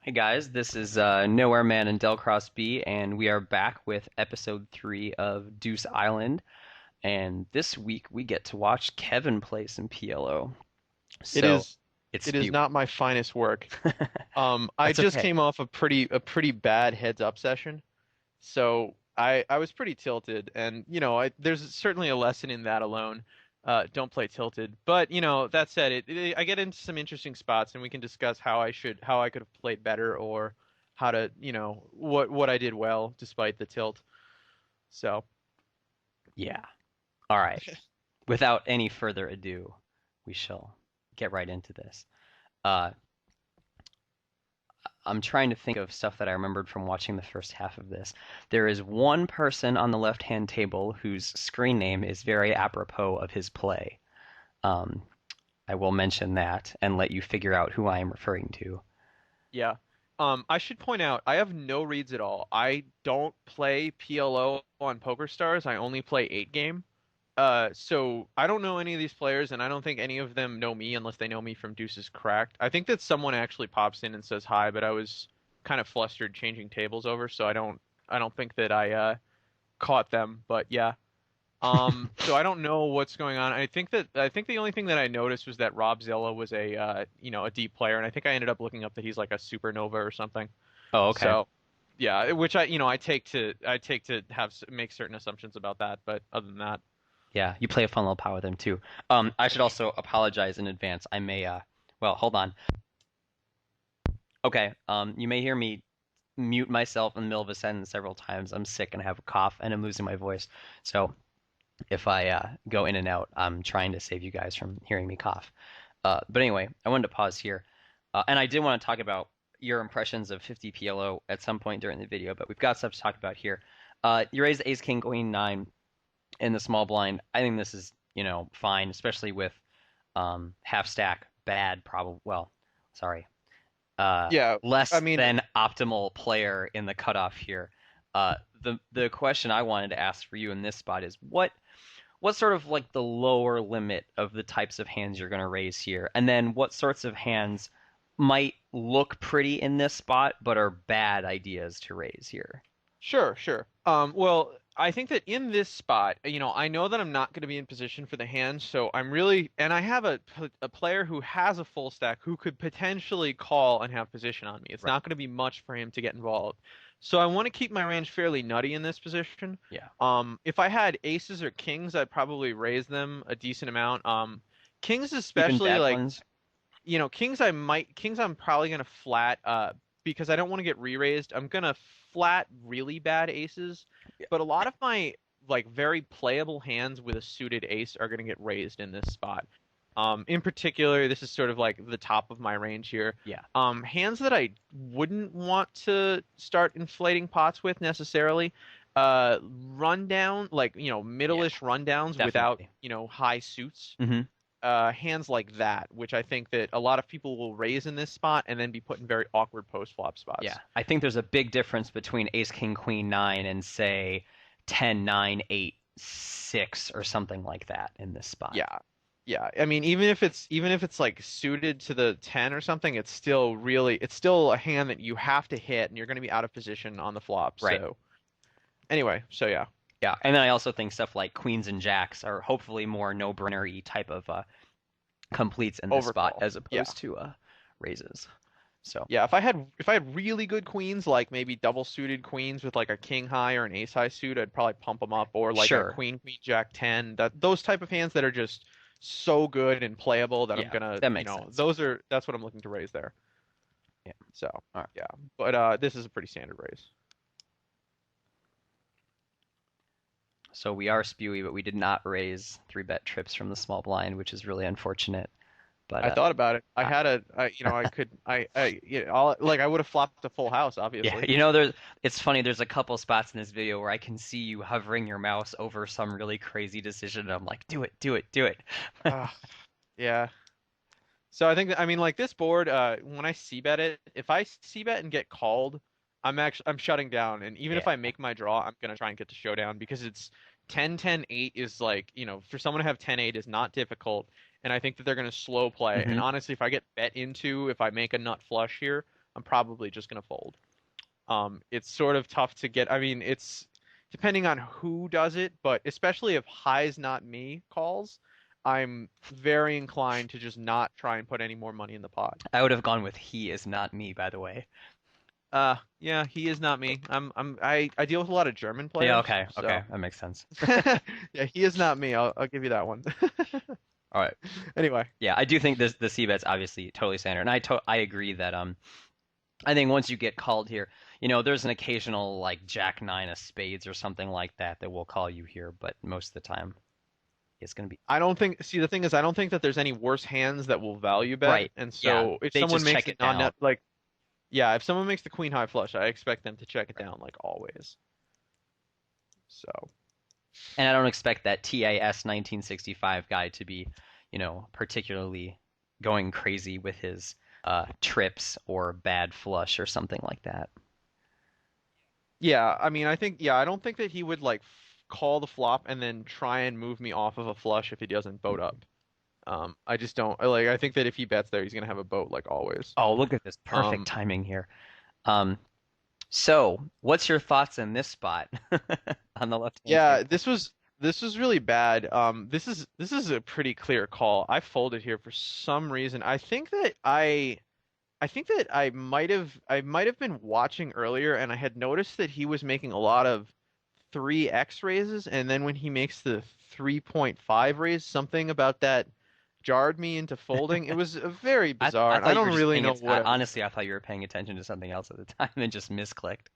Hey guys, this is Nowhere Man and Delcross B, and we are back with episode 3 of Deuce Island. And this week we get to watch Kevin play some PLO. It So is it's it is spewing. not my finest work. I That's just okay. came off a pretty bad heads up session, so I was pretty tilted, and there's certainly a lesson in that alone. Don't play tilted. But that said, I get into some interesting spots, and we can discuss how I could have played better, or how to what I did well despite the tilt. So Yeah. All right. Without any further ado, we shall get right into this. Uh, I'm trying to think of stuff that I remembered from watching the first half of this. There is one person on the left-hand table whose screen name is very apropos of his play. Um, I will mention that and let you figure out who I am referring to. yeah. I should point out I have no reads at all. I don't play PLO on PokerStars. I only play 8 game. So I don't know any of these players, and I don't think any of them know me unless they know me from Deuces Cracked. I think that someone actually pops in and says hi, but I was kind of flustered changing tables over, so I don't think that I caught them. But yeah. So I don't know what's going on. I think the only thing that I noticed was that Rob Zilla was a deep player, and I think I ended up looking up that he's like a supernova or something. Oh, okay. So yeah, which I take to make certain assumptions about that, but other than that. Yeah, you play a fun little pot with him too. I should also apologize in advance. I may, well, hold on. Okay, you may hear me mute myself in the middle of a sentence several times. I'm sick and I have a cough and I'm losing my voice. So if I go in and out, I'm trying to save you guys from hearing me cough. But anyway, I wanted to pause here. And I did want to talk about your impressions of 50 PLO at some point during the video, but we've got stuff to talk about here. You raised Ace King Queen 9 in the small blind. I think this is, fine, especially with half stack bad, probably. Well, sorry, uh, Yeah, I less mean, than optimal player in the cutoff here. The question I wanted to ask for you in this spot is what sort of like the lower limit of the types of hands you're going to raise here, and then what sorts of hands might look pretty in this spot but are bad ideas to raise here. sure, sure. Well, I think that in this spot, I know that I'm not going to be in position for the hand, so I'm really, and I have a player who has a full stack who could potentially call and have position on me. It's Right. not going to be much for him to get involved. So I want to keep my range fairly nutty in this position. Yeah. If I had aces or kings, I'd probably raise them a decent amount. Kings Even especially, bad like, ones. kings I'm probably gonna flat because I don't want to get re-raised. I'm gonna flat really bad aces, Yeah. but a lot of my like very playable hands with a suited ace are gonna get raised in this spot. In particular, this is sort of like the top of my range here. Yeah. Hands that I wouldn't want to start inflating pots with necessarily. Rundown, like, Yeah. middle-ish rundowns without, Definitely. high suits, Hmm. hands like that, which I think that a lot of people will raise in this spot and then be put in very awkward post flop Yeah. spots. I think there's a big difference between Ace King Queen 9 and say 10 9 8 6 or something like that in this spot. Yeah. Yeah. I mean, even if it's like suited to the 10 or something, it's still a hand that you have to hit and you're going to be out of position on the flop. Right. So, anyway, so yeah. Yeah. And then I also think stuff like queens and jacks are hopefully more no-brainer-y type of completes in this spot Overcall. as Yeah. opposed to raises. So, Yeah, if I had really good queens, like maybe double suited queens with like a king high or an ace high suit, I'd probably pump them up, or like a sure. queen jack 10. Those type of hands that are just so good and playable that I'm Yeah, gonna, that makes sense. that's what I'm looking to raise there. Yeah. So All right. yeah, but this is a pretty standard raise. So we are spewy, but we did not raise three bet trips from the small blind, which is really unfortunate. But I thought about it. I I, had a, I could, like I would have flopped the full house, yeah, obviously. it's funny. There's a couple spots in this video where I can see you hovering your mouse over some really crazy decision, and I'm like, do it, do it, do it. Uh, yeah. So I think that, I mean, like this board, when I c bet it, if I c bet and get called, I'm shutting down. And even if Yeah. I make my draw, I'm gonna try and get to showdown because it's 10-10-8 is like, for someone to have 10-8 is not difficult. And I think that they're gonna slow play. And Hmm. honestly, if I get bet into, if I make a nut flush here, I'm probably just gonna fold. It's sort of tough to get. I mean, it's depending on who does it, but especially if high's not me calls, I'm very inclined to just not try and put any more money in the pot. I would have gone with he is not me, by the way. Yeah, he is not me. I deal with a lot of German Yeah, players, okay, okay, so that makes sense. yeah, he is not me. I'll give you that one. All right. Anyway, Yeah, I do think this the C bet's obviously totally standard, and I agree that I think once you get called here, there's an occasional like Jack nine of spades or something like that that will call you here, but most of the time it's gonna be I don't think. See, the thing is, I don't think that there's any worse hands that will value bet, right. and Yeah, so if they someone just makes check it it down. non-net, like yeah, if someone makes the queen high flush, I expect them to check it Right. down like always. So And I don't expect that TAS 1965 guy to be, particularly going crazy with his trips or bad flush or something like that. yeah, I mean, I think yeah, I don't think that he would like call the flop and then try and move me off of a flush if he doesn't boat up. I just don't like. I think that if he bets there, he's gonna have a boat like always. Oh, look at this perfect Um, timing here. Um, so what's your thoughts in this spot on the left-hand yeah, table? this was really bad. This is a pretty clear call. I folded here for some reason. I think that I might have been watching earlier and I had noticed that he was making a lot of 3x raises and then when he makes the 3.5 raise, something about that jarred me into folding. It was very bizarre I and I thought you were don't just really paying know it. what I was. Honestly, I thought you were paying attention to something else at the time and just misclicked.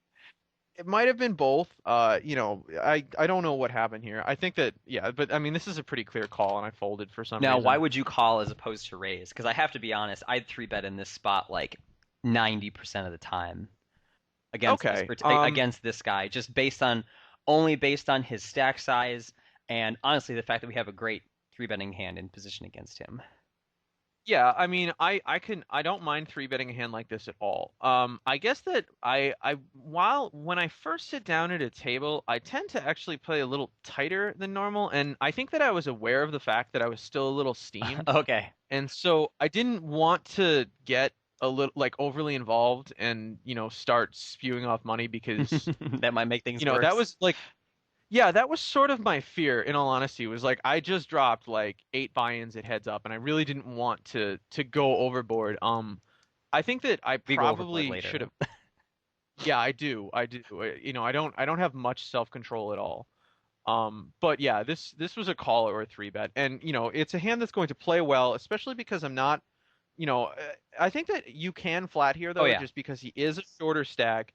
It might have been both. I don't know what happened here. I think that yeah, but I mean this is a pretty clear call and I folded for some Now, why reason. would you call as opposed to raise? Because I have to be honest, I'd three bet in this spot like 90% of the time against Okay. against this guy, just only based on his stack size and honestly the fact that we have a great three betting hand in position against him. Yeah, I mean, I don't mind three betting a hand like this at all. I guess that I while when I first sit down at a table, I tend to actually play a little tighter than normal, and I think that I was aware of the fact that I was still a little steamed, Okay, and so I didn't want to get a little like overly involved and start spewing off money because that might make things that worse. was like yeah, that was sort of my fear, in all honesty, was like I just dropped like 8 buy-ins at heads up and I really didn't want to go overboard. I think that I We go overboard probably should later. have yeah, I do. I do. I don't have much self-control at all. But yeah, this was a call or a three bet. And it's a hand that's going to play well, especially because I'm not, I think that you can flat here Oh though, yeah, just because he is a shorter stack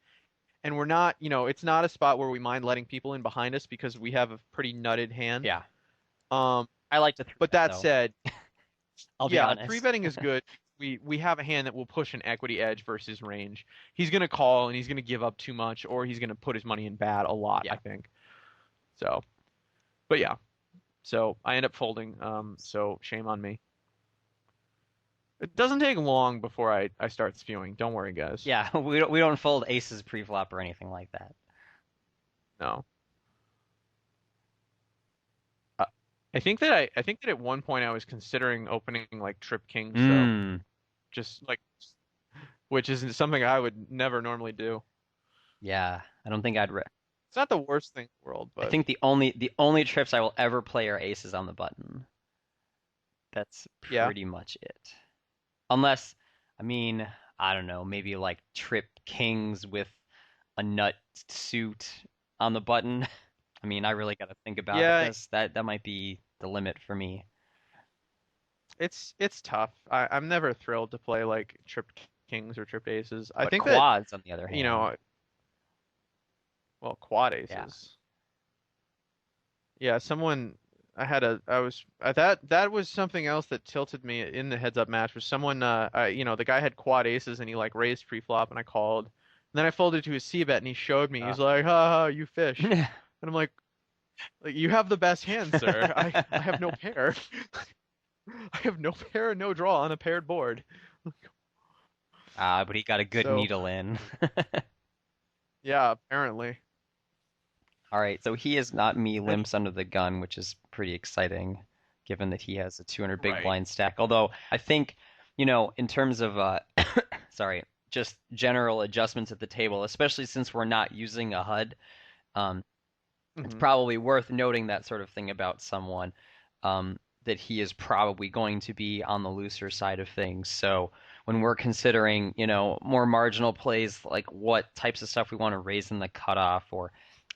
and we're not, it's not a spot where we mind letting people in behind us because we have a pretty nutted hand. yeah. Um, I like to three but bet that though. said, I'll be yeah, three honest. betting is good. We have a hand that will push an equity edge versus range. He's gonna call and he's gonna give up too much, or he's gonna put his money in bad a lot, I Yeah. think. So, but yeah, so I end up folding. So shame on me. It doesn't take long before I start spewing. Don't worry, guys. Yeah, we don't fold aces pre-flop or anything like that. No. Uh, I think that at one point I was considering opening like trip kings though, Mm. just like which is something I would never normally do. Yeah, I don't think I'd. It's not the worst thing in the world, I but think the only trips I will ever play are aces on the button. That's yeah, pretty much it. Unless, I mean, I don't know, maybe like trip kings with a nut suit on the button. I mean, I really got to think about yeah, this. That might be the limit for me. it's tough. I'm never thrilled to play like trip kings or trip aces. I But think that quads, on the other you hand, know, well, quad yeah. aces. Yeah, someone I was that was something else that tilted me in the heads up match was someone the guy had quad aces and he like raised pre-flop and I called. And then I folded to his C bet and he showed me. Uh, He's like, "Ha ha, you fish." And I'm like you have the best hand, sir. I have no pair. I have no pair and no draw on a paired board. but he got a good So, needle in. yeah, apparently. All right, so he is not me limps under the gun, which is pretty exciting, given that he has a 200 big Right. blind stack. Although I think, in terms of sorry, just general adjustments at the table, especially since we're not using a HUD. Um, it's Hmm. probably worth noting that sort of thing about someone, that he is probably going to be on the looser side of things. So when we're considering, more marginal plays, like what types of stuff we want to raise in the cutoff or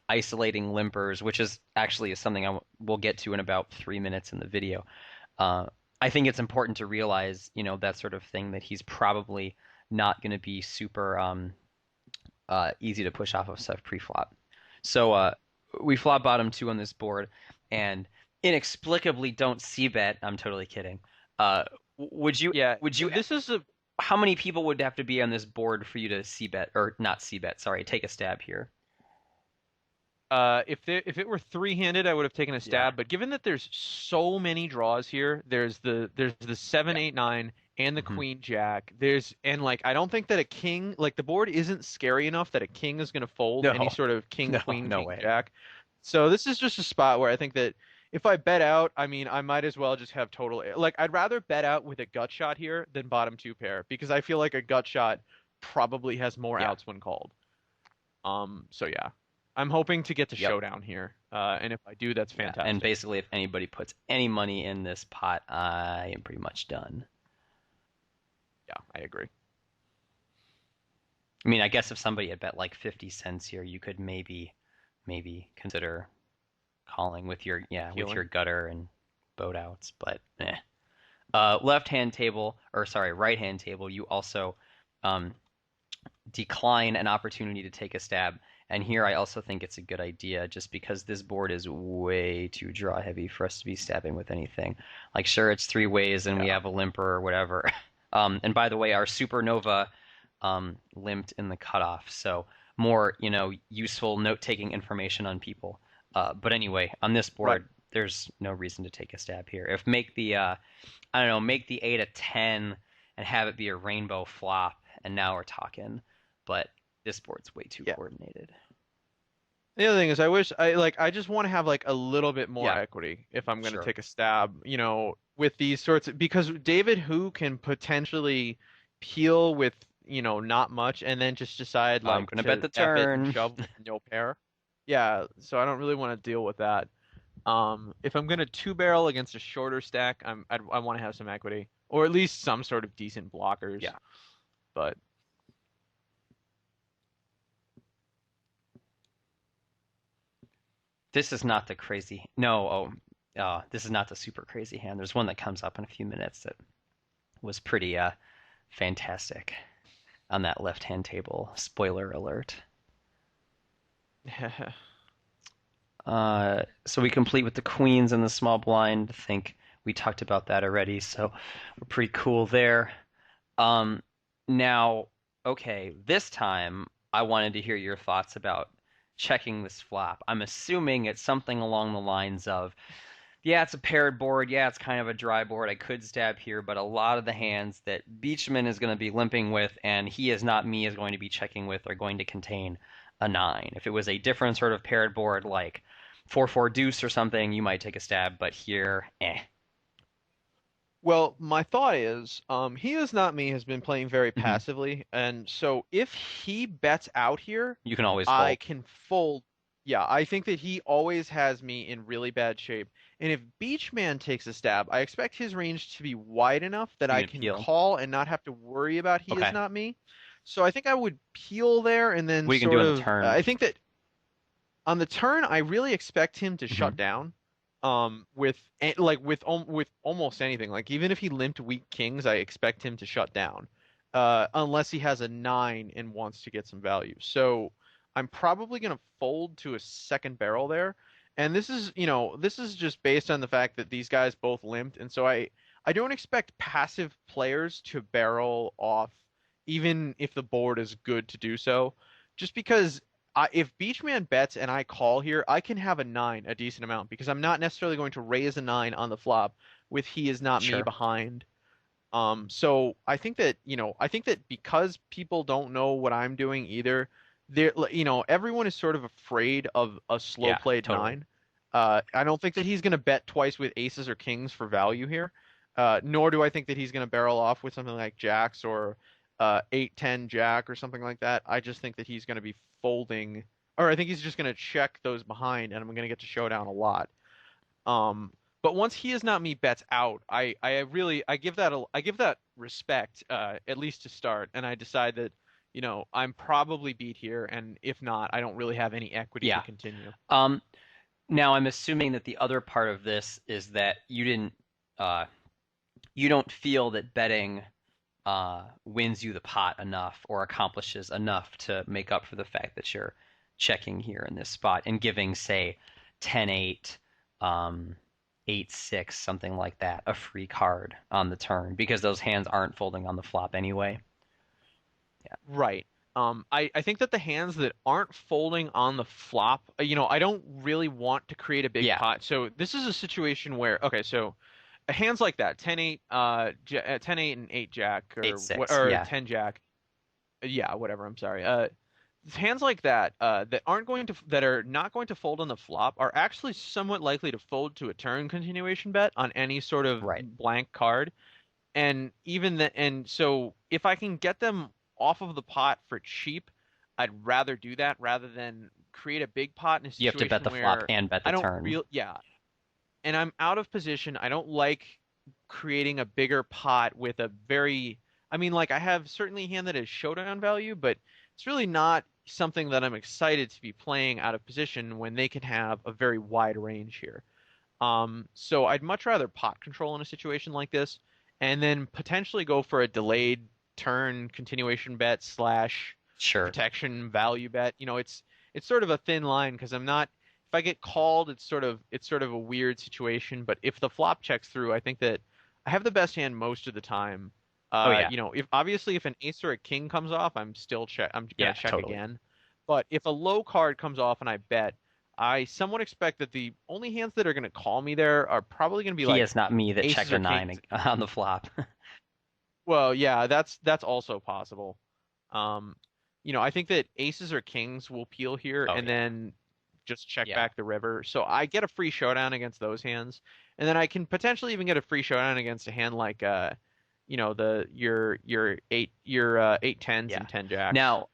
isolating limpers, which is actually something we'll get to in about 3 minutes in the video. Uh, I think it's important to realize, that sort of thing, that he's probably not going to be super easy to push off of stuff pre-flop. So we flop bottom two on this board, and inexplicably don't c bet. I'm totally kidding. Uh, would you? Yeah, Would you? this is a How many people would have to be on this board for you to c bet or not c bet? Sorry, take a stab here. if it were three-handed, I would have taken a Yeah. stab. But given that there's so many draws here, there's the seven, Yeah. eight, nine, and the Hmm. queen jack. And like I don't think that a king like the board isn't scary enough that a king is going to fold any No. sort of king, No. queen, No king, way. jack. So this is just a spot where I think that if I bet out, I mean, I might as well just have total like I'd rather bet out with a gut shot here than bottom two pair because I feel like a gut shot probably has more Yeah. outs when called. So yeah, I'm hoping to get to Yep. showdown here. And if I do, that's Yeah. And fantastic. basically, if anybody puts any money in this pot, I am pretty much done. Yeah, I agree. I mean, I guess if somebody had bet like 50 cents here, you could maybe consider calling with your with your Healing. gutter and boat outs, but eh. Left hand table, or sorry, right hand table, you also um, decline an opportunity to take a stab. And here I also think it's a good idea just because this board is way too draw heavy for us to be stabbing with anything. Like, sure, it's three ways and we Yeah. have a limper or whatever. And by the way, our supernova limped in the cutoff, so more, useful note-taking information on people. But anyway, on this Right. board, there's no reason to take a stab here. If make the I don't know, make the 8 a 10 and have it be a rainbow flop, and now we're talking. But this board's way too Yeah. coordinated. The other thing is, I just want to have like a little bit more Yeah, equity if I'm going to sure. take a stab, with these sorts of, because David Who can potentially peel with, not much and then just decide I'm like gonna bet to the F it and turn. shove with no pair. Yeah, so I don't really want to deal with that. If I'm gonna two barrel against a shorter stack, I want to have some equity or at least some sort of decent blockers. Yeah. But This is not the crazy. No, this is not the super crazy hand. There's one that comes up in a few minutes that was pretty fantastic on that left hand table. Spoiler alert. So we complete with the queens and the small blind. I think we talked about that already, so we're pretty cool there. Um, Now, okay, this time I wanted to hear your thoughts about checking this flop. I'm assuming it's something along the lines of, yeah, it's a paired board. Yeah, it's kind of a dry board. I could stab here, but a lot of the hands that Beachman is going to be limping with and he is not me is going to be checking with are going to contain a nine. If it was a different sort of paired board like 4-4 deuce or something, you might take a stab, but here, eh. Well, my thought is, he is not me has been playing very Hmm. passively, and so if he bets out here, You can always I fold. can fold. Yeah, I think that he always has me in really bad shape. And if Beachman takes a stab, I expect his range to be wide enough that You I can can appeal. call and not have to worry about he is Okay. not me. So I think I would peel there and then What you can do sort on the of, turn. I think that on the turn, I really expect him to Hmm. shut down. With almost anything. Like even if he limped weak kings, I expect him to shut down. Unless he has a nine and wants to get some value. So I'm probably gonna fold to a second barrel there. And this is just based on the fact that these guys both limped, and so I don't expect passive players to barrel off, even if the board is good to do so, just because if Beachman bets and I call here, I can have a nine a decent amount because I'm not necessarily going to raise a nine on the flop with he is not me Sure. behind. So I think that because people don't know what I'm doing either, everyone is sort of afraid of a slow Yeah, played totally. nine. I don't think that he's going to bet twice with aces or kings for value here. Nor do I think that he's going to barrel off with something like jacks or 8-10 jack or something like that, I just think that he's going to be folding, or I think he's just going to check those behind, and I'm going to get to showdown a lot. But once he is not me bets out, I give that respect, at least to start, and I decide that, I'm probably beat here, and if not, I don't really have any equity to Yeah. continue. Now I'm assuming that the other part of this is that uh, you don't feel that betting wins you the pot enough or accomplishes enough to make up for the fact that you're checking here in this spot and giving, say, 10-8, 8-6, something like that, a free card on the turn because those hands aren't folding on the flop anyway. Yeah. Right. I think that the hands that aren't folding on the flop, I don't really want to create a big Yeah. pot. So this is a situation where, okay, so hands like that, 10-8, 10-8 and 8 jack, or what, 8-6. or Yeah. 10 jack, yeah, whatever. I'm sorry. Hands like that, that are not going to fold on the flop are actually somewhat likely to fold to a turn continuation bet on any sort of Right. blank card. And so if I can get them off of the pot for cheap, I'd rather do that rather than create a big pot in a You have to bet situation the flop where and bet I the don't turn. yeah, and I'm out of position. I don't like creating a bigger pot with a very, I mean, like I have certainly a hand that has showdown value, but it's really not something that I'm excited to be playing out of position when they can have a very wide range here. So I'd much rather pot control in a situation like this, and then potentially go for a delayed turn continuation bet slash Sure. protection value bet. It's sort of a thin line because I'm not. If I get called, it's sort of a weird situation. But if the flop checks through, I think that I have the best hand most of the time. Oh yeah. If an ace or a king comes off, I'm gonna Yeah, check totally. again. But if a low card comes off and I bet, I somewhat expect that the only hands that are going to call me there are probably going to be He like is not me that aces checked a or nine kings. on the flop. Well, yeah, that's also possible. Um, I think that aces or kings will peel here Oh and yeah. then just check Yeah. back the river. So I get a free showdown against those hands, and then I can potentially even get a free showdown against a hand like the your 8 10s Yeah. and 10 jacks. Now,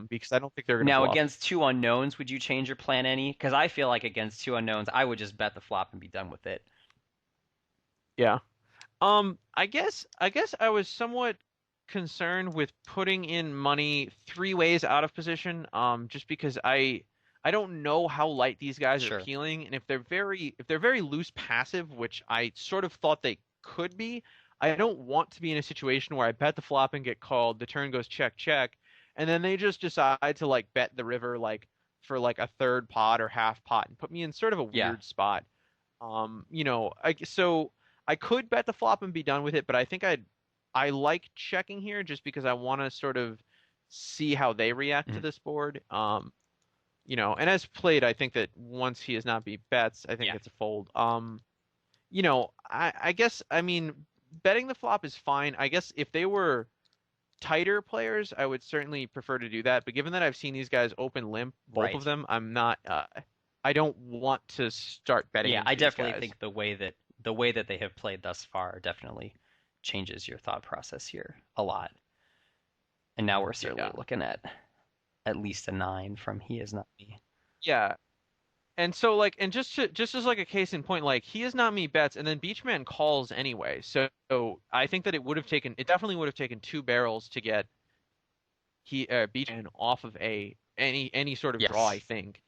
Because I don't think they're going to now bluff. against two unknowns, would you change your plan any? Because I feel like against two unknowns, I would just bet the flop and be done with it. Yeah. I guess I was somewhat concerned with putting in money three ways out of position, just because I don't know how light these guys are Sure. peeling, and if they're very loose passive, which I sort of thought they could be, I don't want to be in a situation where I bet the flop and get called, the turn goes check check, and then they just decide to like bet the river like for like a third pot or half pot and put me in sort of a Yeah. weird spot. So I could bet the flop and be done with it, but I like checking here just because I want to sort of see how they react to Mhm. this board. And as played, I think that once he has not beat bets, I think Yeah. it's a fold. I guess, I mean, betting the flop is fine. I guess if they were tighter players, I would certainly prefer to do that. But given that I've seen these guys open limp, both of Right. them, I'm not. I don't want to start betting Yeah, I into these definitely guys. think the way that they have played thus far definitely changes your thought process here a lot. And now we're certainly Yeah. looking at least a nine from he is not me. Yeah. And so like, and just as like a case in point, like he is not me bets, and then Beachman calls anyway. So I think that it definitely would have taken two barrels to get Beachman off of any sort of draw, I Yes. think.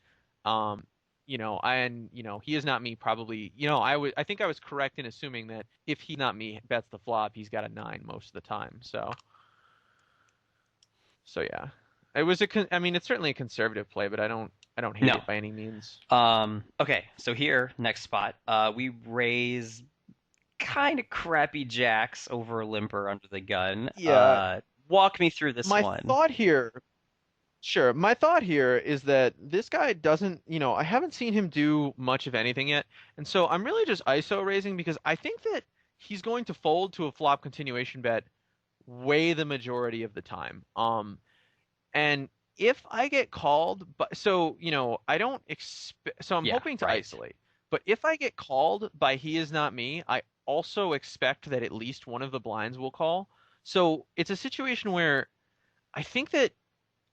Um, he is not me probably. I think I was correct in assuming that if he not me bets the flop, he's got a nine most of the time. So yeah, I mean, it's certainly a conservative play, but I don't hate No. it by any means. Okay, so here, next spot, we raise kind of crappy jacks over limper under the gun. Yeah, Walk me through this my one. thought here, sure, my thought here is that this guy doesn't, I haven't seen him do much of anything yet, and so I'm really just ISO raising because I think that he's going to fold to a flop continuation bet way the majority of the time. And if I get called, but so I don't expect. So I'm Yeah, hoping to right. isolate. But if I get called by he is not me, I also expect that at least one of the blinds will call. So it's a situation where I think that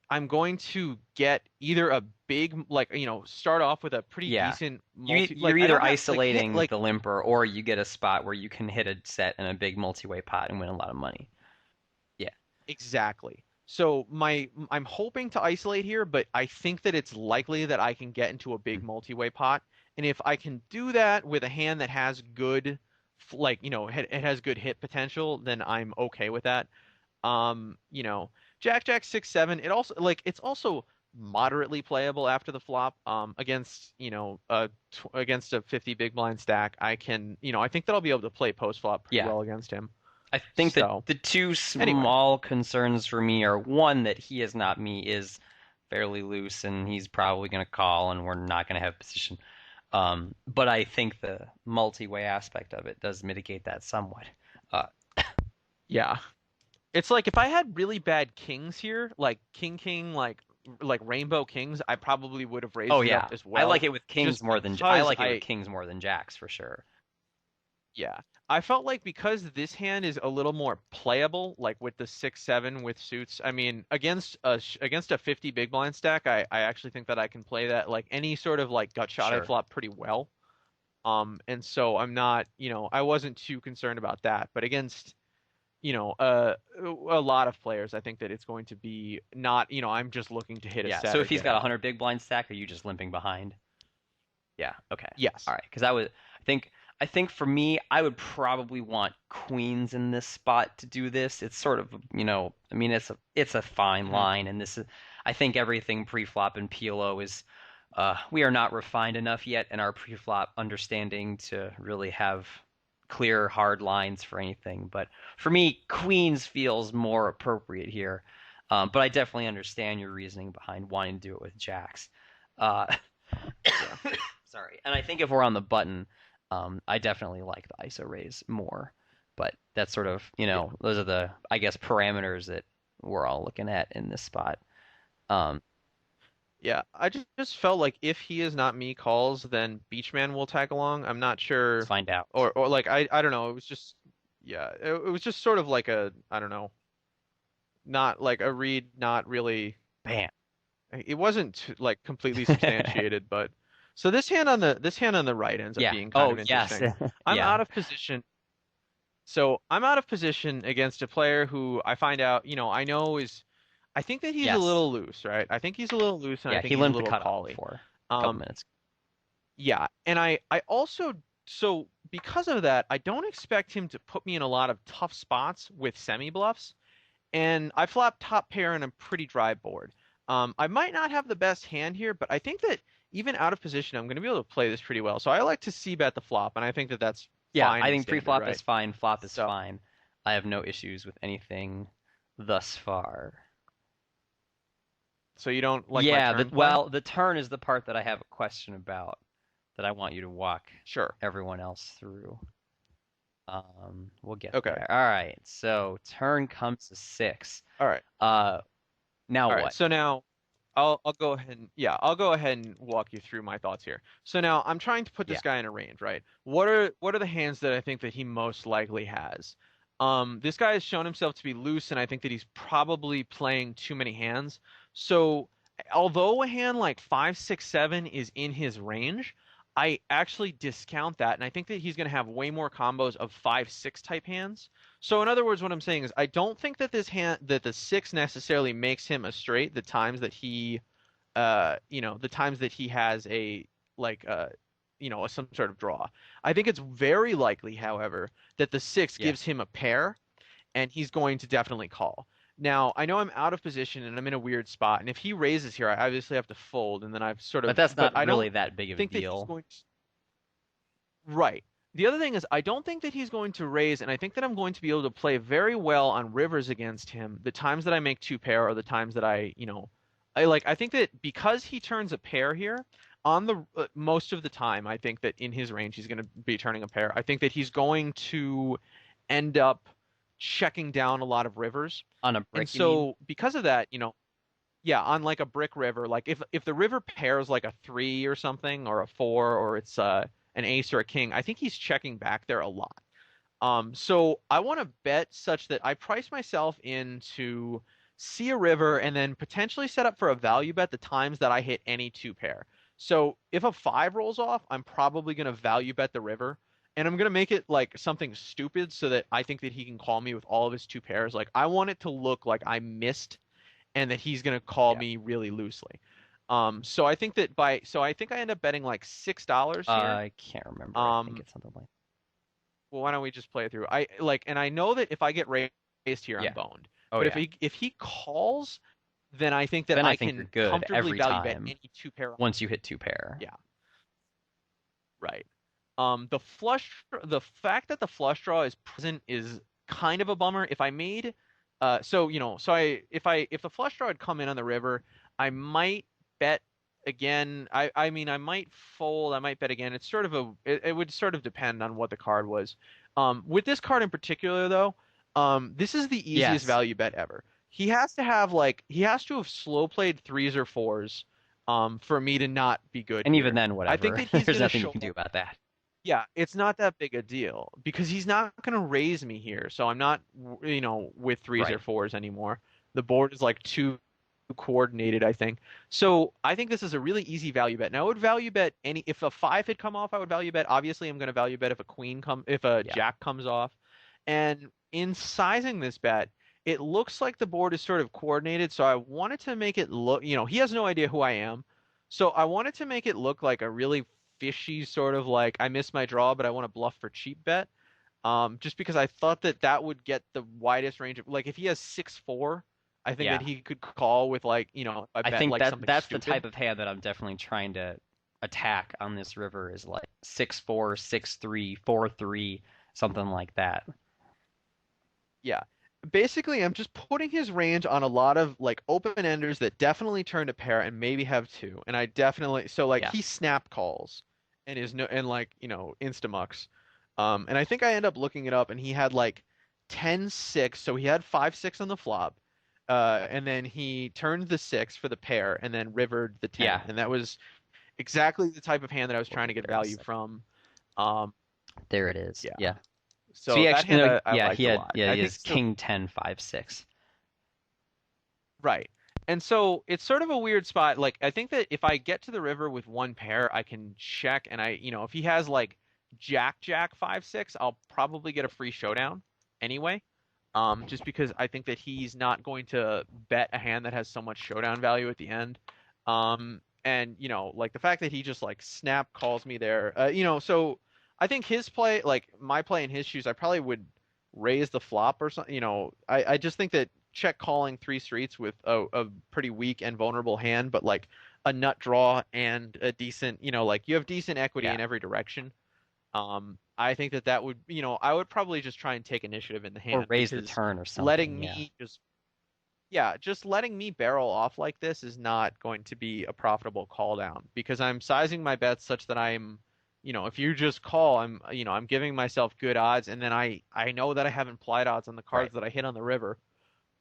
I'm going to get either a big, like, start off with a pretty Yeah. decent You're like I either don't have like hit isolating like the limper or you get a spot where you can hit a set in a big multi-way pot and win a lot of money. Yeah. exactly. So I'm hoping to isolate here, but I think that it's likely that I can get into a big Mm. multi-way pot. And if I can do that with a hand that has good, like, it has good hit potential, then I'm okay with that. You know, Jack 6 7. It's also moderately playable after the flop. Against against a 50 big blind stack, I think that I'll be able to play post flop pretty Yeah. well against him. I think that So the two anyway, small concerns for me are one, that he is not me, is fairly loose and he's probably going to call and we're not going to have position. But I think the multi-way aspect of it does mitigate that somewhat. Uh, yeah, it's like if I had really bad kings here, like king, like rainbow kings, I probably would have oh raised it up yeah, as I like well, it with kings just more than I because like it with kings more than jacks for sure. yeah. I felt like because this hand is a little more playable, like with the 6 7 with suits. I mean, against a 50 big blind stack, I actually think that I can play that like any sort of like gut shot I Sure. flop pretty well. And so I'm not, I wasn't too concerned about that. But against, a lot of players, I think that it's going to be not, I'm just looking to hit a Yeah. set So or if he's get got a out. 100 big blind stack, are you just limping behind? Yeah. Okay. Yes. All right. Because I think for me, I would probably want queens in this spot to do this. It's sort of, I mean, it's a fine Hmm. line, and I think everything pre-flop in PLO is, we are not refined enough yet in our pre-flop understanding to really have clear, hard lines for anything. But for me, queens feels more appropriate here. But I definitely understand your reasoning behind wanting to do it with jacks. Uh, Yeah. Sorry. And I think if we're on the button, I definitely like the ISO raise more. But that's sort of, Yeah. those are the, I guess, parameters that we're all looking at in this spot. Um, Yeah. I just felt like if he is not me calls, then Beachman will tag along. I'm not let's sure, find out. or like I don't know. It was just yeah. It was just sort of like a I don't know, not like a read, not really. Bam. It wasn't like completely substantiated, but so this hand on the right ends up Yeah. being kind Oh, of yes. interesting. I'm Yeah. out of position. So I'm out of position against a player who I find out, I know is I think that he's a Yes. little loose, right? I think he's a little loose and I Yeah. think He he's a limped the little cutoff colly. before a couple Um minutes. yeah, and I also so because of that, I don't expect him to put me in a lot of tough spots with semi bluffs. And I flop top pair on a pretty dry board. I might not have the best hand here, but I think that even out of position, I'm going to be able to play this pretty well. So I like to see bet the flop, and I think that that's Yeah. fine I and think standard, pre-flop is right? fine. Flop is So, fine. I have no issues with anything thus far. so you don't like my Yeah, turn play? well, the turn is the part that I have a question about that I want you to walk Sure. everyone else through. We'll get Okay. there. All right. So turn comes to six. All right. Uh, now All right. what? So now I'll go ahead and yeah, I'll go ahead and walk you through my thoughts here. So now I'm trying to put Yeah. this guy in a range, right? What are the hands that I think that he most likely has? This guy has shown himself to be loose, and I think that he's probably playing too many hands. So although a hand like 5 6 7 is in his range, I actually discount that, and I think that he's going to have way more combos of 5 6 type hands. So in other words, what I'm saying is I don't think that this hand that the six necessarily makes him a straight the times that he the times that he has a like some sort of draw. I think it's very likely, however, that the six Yeah. gives him a pair and he's going to definitely call. Now, I know I'm out of position and I'm in a weird spot, and if he raises here, I obviously have to fold, and then I've sort But of, that's but not I really don't that big of a think that he's deal. going to, right. The other thing is, I don't think that he's going to raise, and I think that I'm going to be able to play very well on rivers against him. The times that I make two pair are the times that I think that because he turns a pair here, on the most of the time, I think that in his range he's going to be turning a pair. I think that he's going to end up checking down a lot of rivers, On a and brick, you mean? so because of that, yeah, on like a brick river, like if the river pairs like a three or something or a four or it's an ace or a king, I think he's checking back there a lot. So I want to bet such that I price myself into see a river and then potentially set up for a value bet the times that I hit any two pair. So if a five rolls off, I'm probably going to value bet the river. And I'm going to make it like something stupid so that I think that he can call me with all of his two pairs. Like I want it to look like I missed and that he's going to call Yeah. me really loosely. So I think that so I think I end up betting like $6 here. I can't remember. I think Um, it's something like well, why don't we just play it through? And I know that if I get raised here, I'm yeah. boned. Oh But yeah. if he calls, then I think that Then I I think you're can good comfortably every value bet time any two pair. once you hit two pair. Yeah, right. The fact that the flush draw is present is kind of a bummer. If I made, so you know, so if the flush draw had come in on the river, I might bet again. I mean, I might fold. I might bet again. It's sort of it would sort of depend on what the card was. With this card in particular, though, this is the easiest Yes. value bet ever. He has to have slow played threes or fours, for me to not be good And even here. then, I think whatever. that he's There's gonna nothing you show can do up. about that. Yeah, it's not that big a deal because he's not going to raise me here. So I'm not, with threes or Right. fours anymore. The board is like too coordinated, I think. So I think this is a really easy value bet. Now I would value bet if a five had come off, I would value bet. Obviously, I'm going to value bet if a Yeah. jack comes off. And in sizing this bet, it looks like the board is sort of coordinated. So I wanted to make it look, he has no idea who I am. So I wanted to make it look like a really fishy sort of like I missed my draw, but I want to bluff for cheap bet. Just because I thought that that would get the widest range of like if he has 6-4, I think that Yeah. he could call with like I I bet think like that something that's the stupid. type of hand that I'm definitely trying to attack on this river is like 6-4, 6-3, 4-3, something like that. Yeah. Basically, I'm just putting his range on a lot of like open enders that definitely turn to pair and maybe have two. And I definitely so like Yeah. he snap calls and is no and like, instamucks. And I think I end up looking it up and he had like 10-6, so he had 5-6 on the flop. And then he turned the 6 for the pair and then rivered the 10. Yeah. And that was exactly the type of hand that I was What trying was to get there a value second? from. Um, There it is. yeah. Yeah. So So he that actually hand no, I yeah, liked a lot. I he think has so. King 10 5 6. Right. And so it's sort of a weird spot. Like, I think that if I get to the river with one pair, I can check. And if he has like Jack 5-6, I'll probably get a free showdown anyway. Just because I think that he's not going to bet a hand that has so much showdown value at the end. And like the fact that he just like snap calls me there, so I think his play, like my play in his shoes, I probably would raise the flop or something. I just think that check calling three streets with a pretty weak and vulnerable hand, but like a nut draw and a decent, like you have decent equity Yeah. in every direction. I think that would, I would probably just try and take initiative in the Or hand raise the because turn or letting something. Yeah. me just, yeah, just letting me barrel off like this is not going to be a profitable call down because I'm sizing my bets such that if you just call, I'm giving myself good odds, and then I know that I have implied odds on the Right. cards that I hit on the river.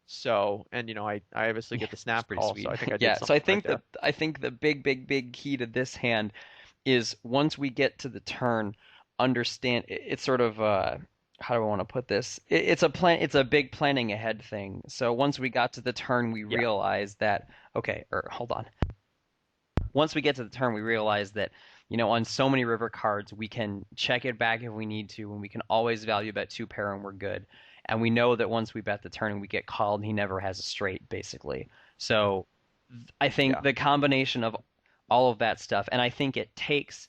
So, and I obviously Yeah, get the it's snap pretty call, so sweet. I think I did Yeah, so something right there. I think the big key to this hand is once we get to the turn, understand it's sort of how do I want to put this? It's a big planning ahead thing. So once we got to the turn, we Yeah, realized that okay, or hold on. Once we get to the turn, we realize that on so many river cards, we can check it back if we need to, and we can always value bet two pair and we're good. And we know that once we bet the turn and we get called, he never has a straight, basically. So I think yeah, the combination of all of that stuff, and I think it takes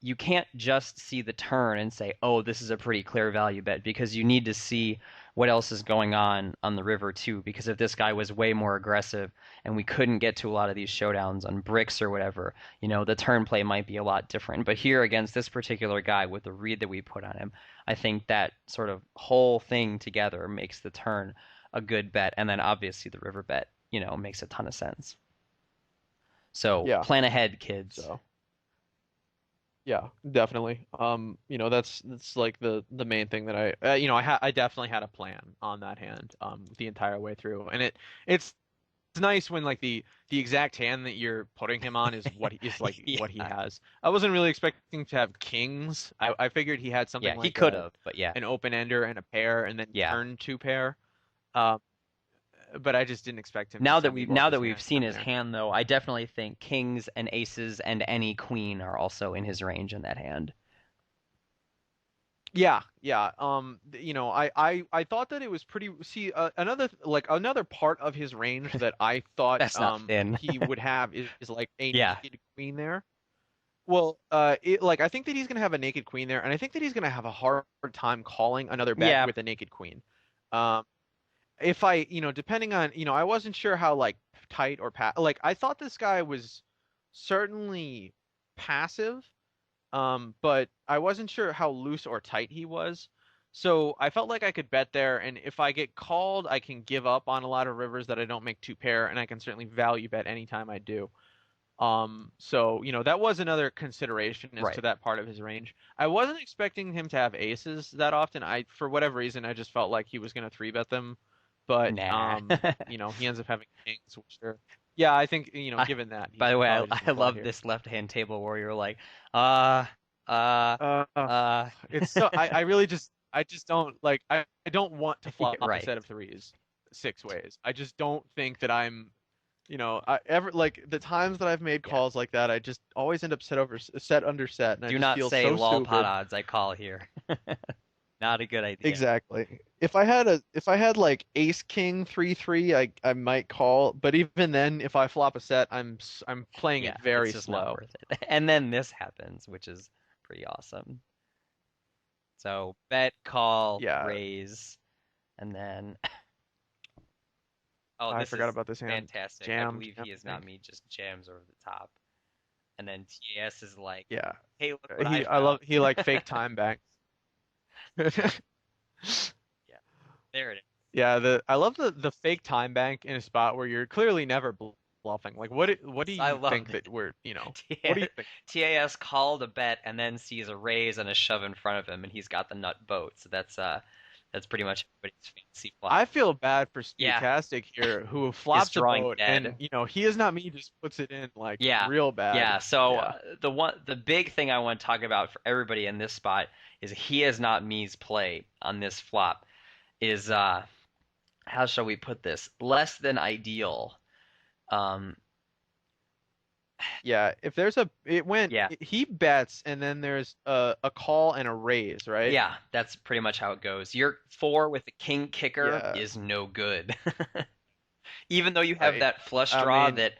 you can't just see the turn and say, oh, this is a pretty clear value bet because you need to see what else is going on the river too. Because if this guy was way more aggressive and we couldn't get to a lot of these showdowns on bricks or whatever, the turn play might be a lot different. But here against this particular guy with the read that we put on him, I think that sort of whole thing together makes the turn a good bet. And then obviously the river bet, makes a ton of sense. So yeah. plan ahead, kids. So. Yeah, definitely. That's like the main thing that I definitely had a plan on that hand the entire way through, and it's nice when like the exact hand that you're putting him on is what is like what he Yeah. has. I wasn't really expecting to have kings. I figured he had Yeah, something he like could a have, but yeah. an open ender and a pair, and then Yeah. turn two pair. Um, but I just didn't expect him to Now that send me we both now his that we've hand seen his there. hand though, I definitely think kings and aces and any queen are also in his range in that hand. Yeah, yeah. I thought that it was pretty. See, another part of his range that I thought That's not thin. he would have is like a Yeah. naked queen there. Well, I think that he's gonna have a naked queen there, and I think that he's gonna have a hard time calling another bet Yeah. with a naked queen. Um, if I, depending on, I wasn't sure how like tight or like I thought this guy was certainly passive, but I wasn't sure how loose or tight he was. So I felt like I could bet there, and if I get called, I can give up on a lot of rivers that I don't make two pair, and I can certainly value bet anytime I do. So that was another consideration as Right. to that part of his range. I wasn't expecting him to have aces that often. For whatever reason, I just felt like he was gonna three bet them, but Nah. he ends up having kings, which are, yeah, I think I, given that by he's the way, probably just I gonna fly love here. this left-hand table where you're like, uh, uh, Uh, uh, uh. it's so I just don't like I don't want to Yeah, flop a right. set of threes six ways. I just don't think that I'm I ever like the times that I've made Yeah. calls like that, I just always end up set under set, and I Do just not feel say so lol pot stupid. odds I call here. Not a good idea. Exactly. If I had like ace king 3-3, I might call, but even then, if I flop a set, I'm playing Yeah, it it's very just not slow. worth it. And then this happens, which is pretty awesome. So bet, call, Yeah, raise, and then oh, I this forgot is about this hand. fantastic. I Jam, believe jam, he is I not think. me, just jams over the top. And then TAS is like, Yeah. hey, look what I I found. love he like fake time banks. Yeah, there it is. Yeah, the I love the fake time bank in a spot where you're clearly never bluffing. Like what do I you love think it. that what do you think? TAS called a bet and then sees a raise and a shove in front of him, and he's got the nut boat. So that's pretty much everybody's fantasy flop. I feel bad for Yeah, Stochastic here who is flops a drawing boat and dead. he is not me just puts it in like Yeah, real bad. yeah. So Yeah. the big thing I want to talk about for everybody in this spot is he is not me's play on this flop. Is how shall we put this? Less than ideal. Um, Yeah, if there's a it went yeah, he bets and then there's a call and a raise, right? yeah. That's pretty much how it goes. Your four with the king kicker Yeah, is no good. Even though you have right. that flush I draw mean, that,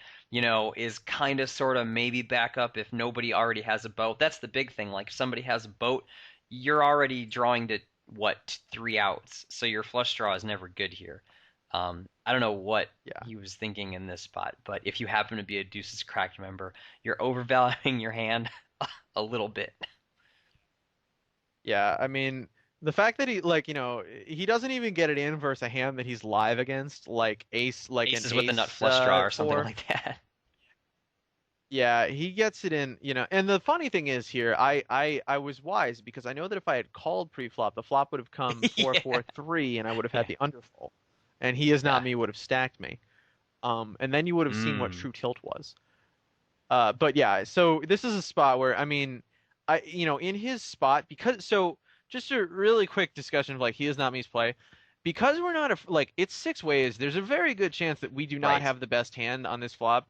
is kind of sort of maybe backup if nobody already has a boat. That's the big thing. Like if somebody has a boat, you're already drawing to what, three outs. So your flush draw is never good here. I don't know what yeah. he was thinking in this spot, but if you happen to be a Deuces Cracked member, you're overvaluing your hand a little bit. Yeah, I mean, the fact that he like, he doesn't even get it in versus a hand that he's live against, like an Aces with a nut ace flush draw or something four. like that. Yeah, he gets it in, And the funny thing is here, I was wise because I know that if I had called pre-flop, the flop would have come four Yeah, four three, and I would have yeah, had the underfull, and he is not yeah. me would have stacked me. And then you would have seen what Mm, true tilt was. But yeah, so this is a spot where I mean, in his spot because so just a really quick discussion of like he is not me's play. Because we're not like it's six ways, there's a very good chance that we do not right. have the best hand on this flop.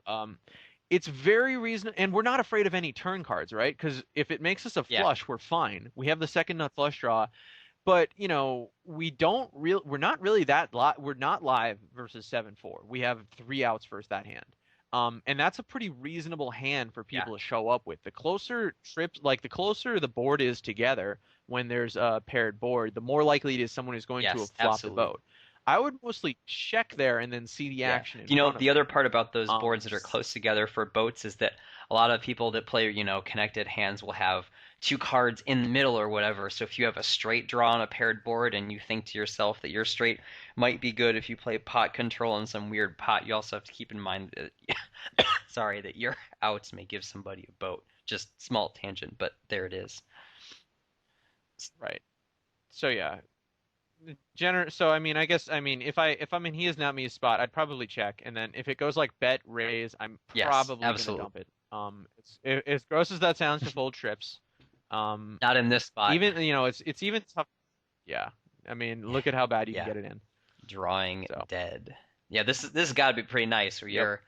It's very reasonable, and we're not afraid of any turn cards, right? Because if it makes us a Yeah, flush, we're fine. We have the second nut flush draw, but we're not really we're not live versus 7-4. We have three outs versus that hand. And that's a pretty reasonable hand for yeah, people to show up with. The closer the board is together when there's a paired board, the more likely it is someone is going to have yes, flopped the absolutely. boat. I would mostly check there and then see the Yeah. action in front of The other me. part about those Um, boards that are close together for boats is that a lot of people that play, connected hands will have two cards in the middle or whatever. So if you have a straight draw on a paired board and you think to yourself that your straight might be good if you play pot control and some weird pot, you also have to keep in mind that, sorry, that your outs may give somebody a boat. Just small tangent, but there it is. right. So yeah, So I mean, if I'm in he is not me's spot, I'd probably check, and then if it goes like bet raise, I'm Yes, probably gonna absolutely. dump it. As gross as that sounds to fold trips, Not in this spot. even it's even tough. Yeah, I mean, look at how bad you can Yeah, get it in. drawing So dead. Yeah, this has got to be pretty nice. Where yep, you're